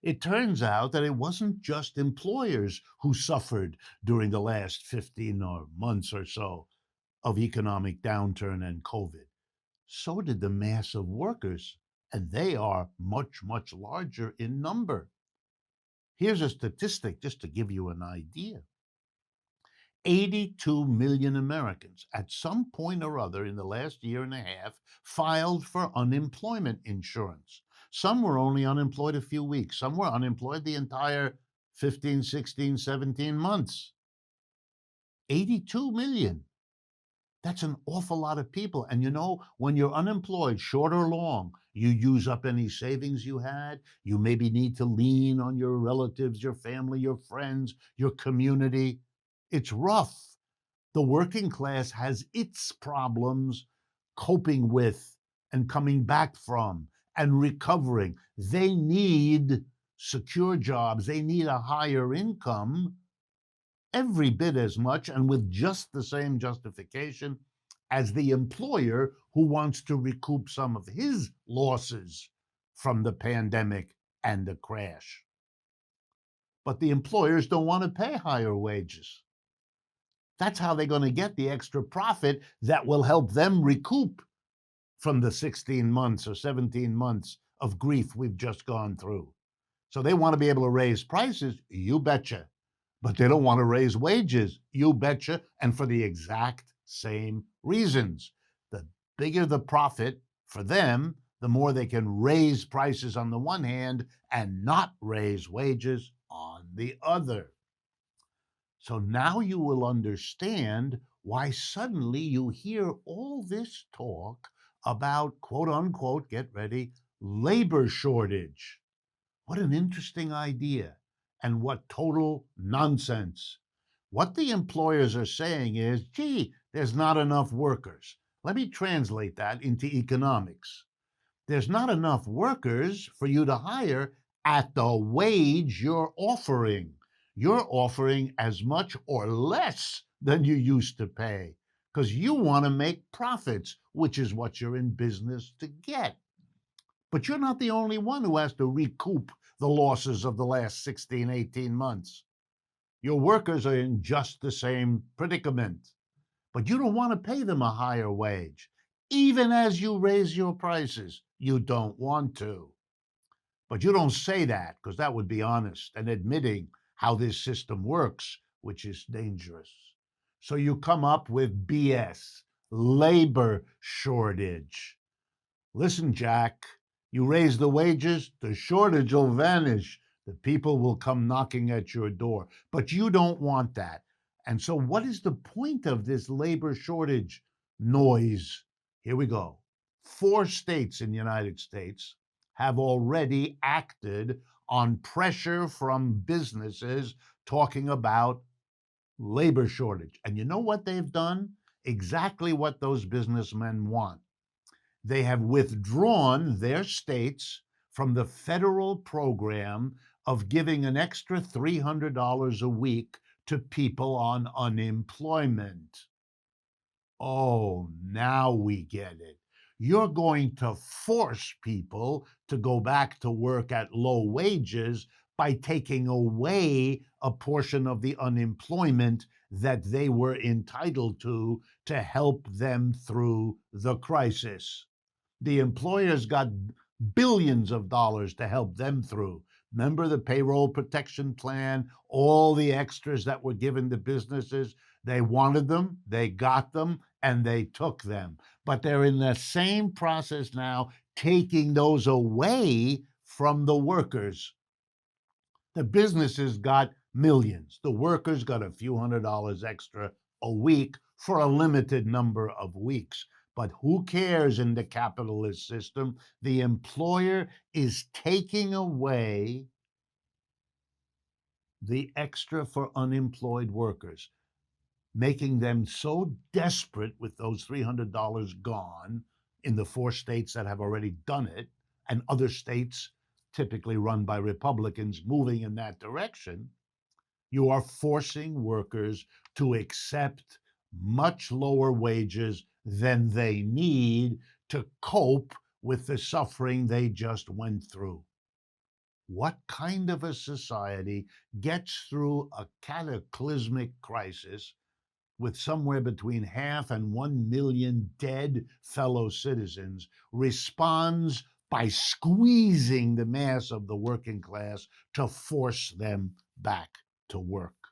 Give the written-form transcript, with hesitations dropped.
It turns out that it wasn't just employers who suffered during the last 15 or months or so of economic downturn and COVID. So did the mass of workers, and they are much, much larger in number. Here's a statistic just to give you an idea. 82 million Americans at some point or other in the last year and a half filed for unemployment insurance. Some were only unemployed a few weeks. Some were unemployed the entire 15, 16, 17 months. 82 million. That's an awful lot of people. And you know, when you're unemployed, short or long, you use up any savings you had. You maybe need to lean on your relatives, your family, your friends, your community. It's rough. The working class has its problems coping with and coming back from and recovering. They need secure jobs. They need a higher income every bit as much and with just the same justification as the employer who wants to recoup some of his losses from the pandemic and the crash. But the employers don't want to pay higher wages. That's how they're going to get the extra profit that will help them recoup from the 16 months or 17 months of grief we've just gone through. So they want to be able to raise prices, you betcha. But they don't want to raise wages, you betcha, and for the exact same reasons. The bigger the profit for them, the more they can raise prices on the one hand and not raise wages on the other. So now you will understand why suddenly you hear all this talk about, quote unquote, get ready, labor shortage. What an interesting idea, and what total nonsense. What the employers are saying is, gee, there's not enough workers. Let me translate that into economics. There's not enough workers for you to hire at the wage you're offering. You're offering as much or less than you used to pay because you want to make profits, which is what you're in business to get. But you're not the only one who has to recoup the losses of the last 16, 18 months. Your workers are in just the same predicament, but you don't want to pay them a higher wage. Even as you raise your prices, you don't want to. But you don't say that because that would be honest and admitting how this system works, which is dangerous. So you come up with BS, labor shortage. Listen, Jack, you raise the wages, the shortage will vanish. The people will come knocking at your door. But you don't want that. And so, what is the point of this labor shortage noise? Here we go. 4 states in the United States have already acted on pressure from businesses talking about labor shortage. And you know what they've done? Exactly what those businessmen want. They have withdrawn their states from the federal program of giving an extra $300 a week to people on unemployment. Oh, now we get it. You're going to force people to go back to work at low wages by taking away a portion of the unemployment that they were entitled to help them through the crisis. The employers got billions of dollars to help them through. Remember the payroll protection plan, all the extras that were given to businesses? They wanted them, they got them, and they took them. But they're in the same process now, taking those away from the workers. The businesses got millions. The workers got a few $100s extra a week for a limited number of weeks. But who cares in the capitalist system? The employer is taking away the extra for unemployed workers, making them so desperate with those $300 gone in the 4 states that have already done it, and other states typically run by Republicans moving in that direction. You are forcing workers to accept much lower wages than they need to cope with the suffering they just went through. What kind of a society gets through a cataclysmic crisis with somewhere between half and 1 million dead fellow citizens, responds by squeezing the mass of the working class to force them back to work?